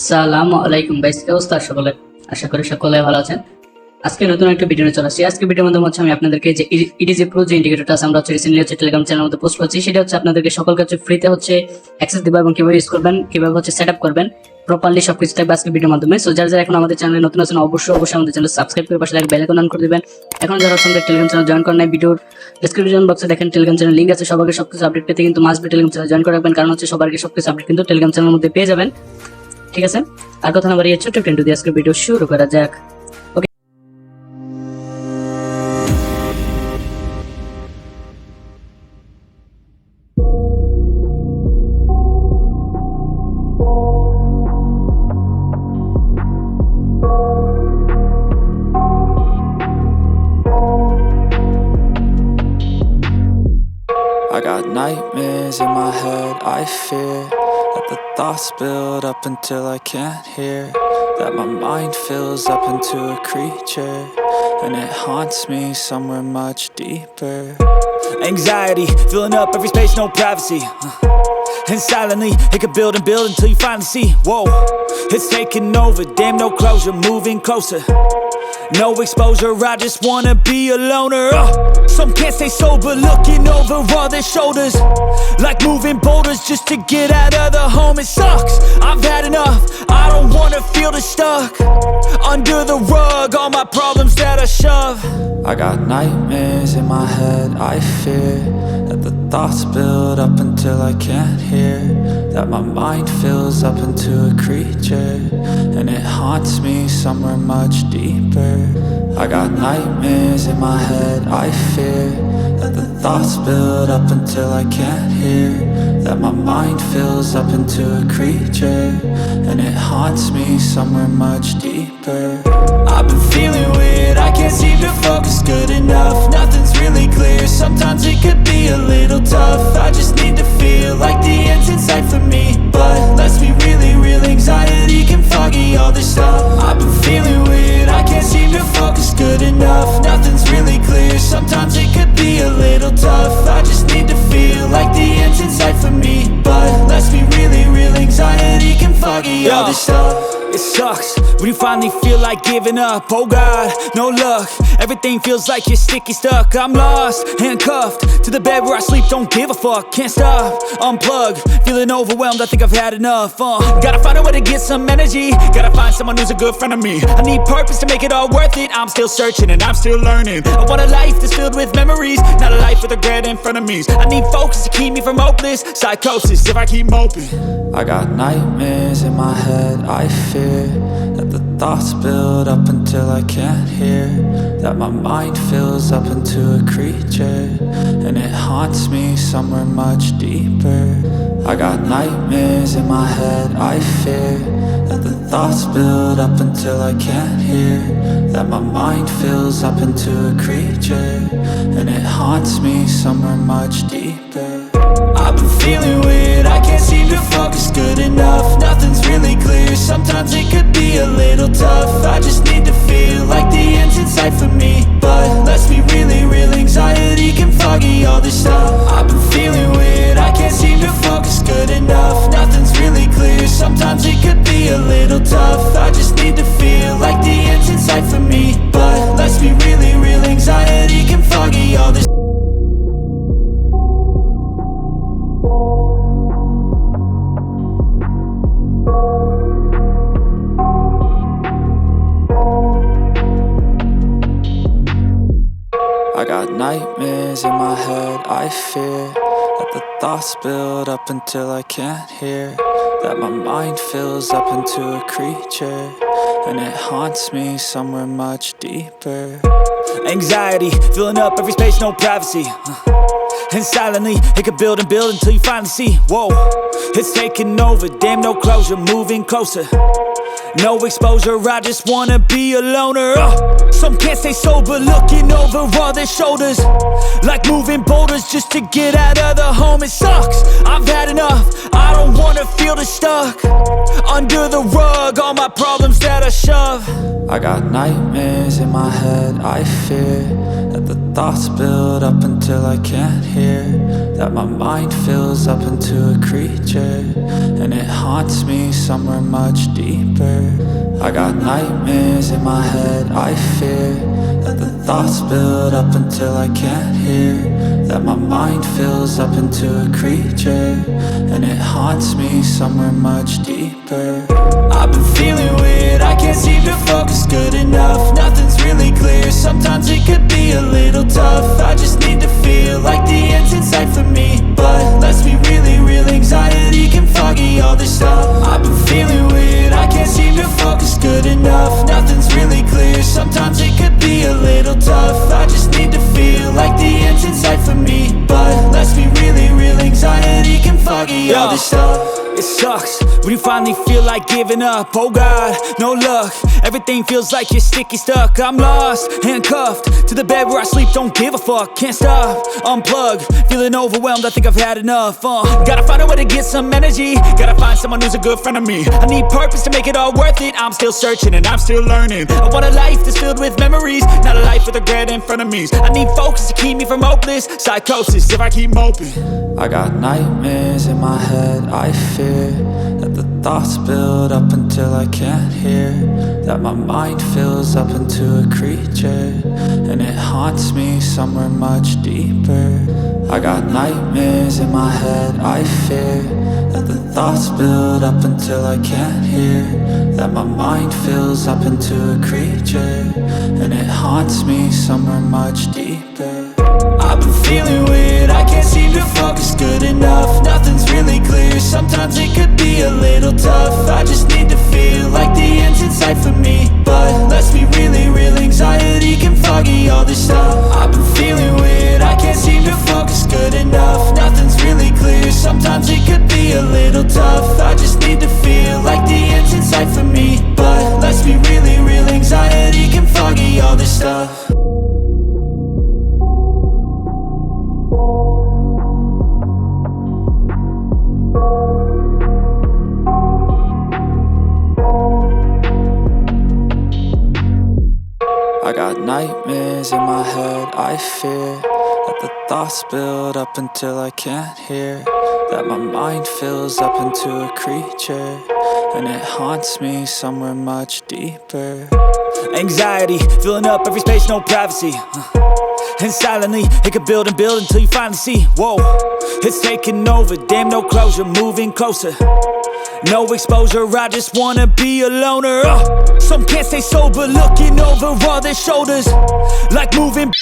সালামু আলাইকুম ভাই, কি অবস্থা সকলে? আশা করি সকলে ভালো আছেন। আজকে নতুন একটা ভিডিও নিয়ে চলে আসছি। আজকে ভিডিওর মধ্যে হচ্ছে আমি আপনাদেরকে যে ইডিজি প্রো যে ইন্ডিকেটরটা আছে আমরা হচ্ছে রিসেন্টলি হচ্ছে টেলিগ্রাম চ্যানেলের মধ্যে পোস্ট করছি, সেটা হচ্ছে আপনাদেরকে সকল কাছে ফ্রিতে হচ্ছে অ্যাক্সেস দিবা এবং কিভাবে ইউজ করবেন, কিভাবে হচ্ছে সেট আপ করবেন প্রপারলি সবকিছু থাকবে আজকে ভিডিওর মাধ্যমে। সো যারা যারা এখন আমাদের চ্যানেলে নতুন আছেন অবশ্যই আমাদের চ্যানেল সাবস্ক্রাইব করে পাশে বেল আইকন অন করে দিবেন। এখন যারা হচ্ছে আমাদের টেলিগ্রাম চ্যানেল জয়েন করেন নাই, ভিডিওর ডেসক্রিপশন বক্সে দেখেন টেলিগ্রাম চ্যানেল লিংক আছে। সবাইকে সবকিছু আপডেট পেতে কিন্তু must be Telegram channel join করে রাখবেন, কারণ হচ্ছে সবাইকে সবকিছু আপডেট কিন্তু টেলিগ্রাম চ্যানেলের মধ্যে পেয়ে যাবেন। ঠিক আছে, আর কথা না বাড়িয়ে ছোট্ট টেন্টু দিয়ে আজকে ভিডিও শুরু করা যাক। I got nightmares in my head, I fear that the thoughts build up until I can't hear, that my mind fills up into a creature, and it haunts me somewhere much deeper. Anxiety, filling up every space, no privacy. And silently, it could build and build until you finally see, whoa, it's taking over, damn no closure, moving closer. No exposure, I just wanna be a loner. Some can't stay sober, looking over all their shoulders, like moving boulders just to get out of the home. It sucks, I've had enough, I don't wanna feel the stuck under the rug, all my problems that I shove. I got nightmares in my head, I fear that the thoughts build up until I can't hear, that my mind fills up into a creature, and it haunts me somewhere much deeper. I got nightmares in my head, I fear that the thoughts build up until I can't hear, that my mind fills up into a creature, and it haunts me somewhere much deeper. I've been feeling weird, I can't seem to focus good enough, nothing's really clear, sometimes it could be a little tough, I just need to feel like the end's in sight for me, but let's be really real, anxiety can foggy all this stuff. I've been feeling weird, I can't seem to focus good enough, nothing's really clear, sometimes it could be a little tough, I just need to feel like the end's in sight for me, but let's be really real, anxiety can foggy all this stuff. It sucks when you finally feel like giving up. Oh God, no luck, everything feels like you're sticky stuck. I'm lost, handcuffed to the bed where I sleep, don't give a fuck. Can't stop, unplug, feeling overwhelmed, I think I've had enough. Gotta find a way to get some energy, gotta find someone who's a good friend of me. I need purpose to make it all worth it, I'm still searching and I'm still learning. I want a life that's filled with memories, not a life with regret and frenemies. I need focus to keep me from hopeless psychosis if I keep moping. I got nightmares in my head, I fear that the thoughts build up until I can't hear, that my mind fills up into a creature, and it haunts me somewhere much deeper. I got nightmares in my head, I fear that the thoughts build up until I can't hear, that my mind fills up into a creature, and it haunts me somewhere much deeper. I've been feeling weird, I can't seem to focus good enough, nothing's really clear, sometimes it could be a little tough, I just need to feel like the end's in sight for me, but let's be really real, anxiety can foggy all this stuff. I've been feeling weird, I can't seem to focus good enough, nothing's really clear, sometimes it could be a little tough, I just need to feel like the end's in sight for me, but let's be really real, anxiety can foggy all this. I got nightmares in my head, I fear that the thoughts build up until I can't hear, that my mind fills up into a creature, and it haunts me somewhere much deeper. Anxiety, filling up every space, no privacy. And silently, it could build and build until you finally see, whoa, it's taking over, damn no closure, moving closer. No exposure, I just wanna be a loner. Some can't stay sober, looking over all their shoulders, like moving boulders just to get out of the home. It sucks, I've had enough, I don't wanna feel the stuck under the rug, all my problems that I shove. I got nightmares in my head, I fear that the thoughts build up until I can't hear, that my mind fills up into a creature, and it haunts me somewhere much deeper. I got nightmares in my head, I fear that the thoughts build up until I can't hear, that my mind fills up into a creature, and it haunts me somewhere much deeper. I've been feeling weird, I can't seem to focus good enough. Nothing's really clear, sometimes it could be a little tough. I just need to feel like the end's in sight for me, but let's be really real, anxiety can foggy all this stuff. I've been feeling weird, I can't seem to focus good enough. Nothing's really clear, sometimes it could be a little tough. I just need to feel like the end's in sight for me, but let's be really real, anxiety can foggy all this stuff. It sucks when you finally feel like giving up. Oh God, no luck. Everything feels like you're sticky stuck. I'm lost, handcuffed to the bed where I sleep. Don't give a fuck, can't stop. Unplug, feeling overwhelmed. I think I've had enough. Gotta find a way to get some energy. Gotta find someone who's a good friend of me. I need purpose to make it all worth it. I'm still searching and I'm still learning. I want a life that's filled with memories, not a life with regret in front of me. I need focus to keep me from hopeless psychosis if I keep moping. I got nightmares in my head, I fear that the thoughts build up until I can't hear, that my mind fills up into a creature, and it haunts me somewhere much deeper. I got nightmares in my head, I fear that the thoughts build up until I can't hear, that my mind fills up into a creature, and it haunts me somewhere much deeper. I've been feeling weird, I can't seem to focus good enough. Nothing's really clear, sometimes it could be a little tough. I just need to feel like the end's in sight for me, but let's be really real, anxiety can foggy all this stuff. I've been feeling weird, I can't seem to focus good enough. Nothing's really clear, sometimes it could be a little tough. I just need to feel like the end's in sight for me, but let's be really real, anxiety can foggy all this stuff. I got nightmares in my head, I fear that the thoughts build up until I can't hear, that my mind fills up into a creature, and it haunts me somewhere much deeper. Anxiety, filling up every space, no privacy. And silently, it could build and build until you finally see, whoa, it's taking over, damn no closure, moving closer. No exposure, I just wanna be a loner. Some can't stay sober, looking over all their shoulders, like moving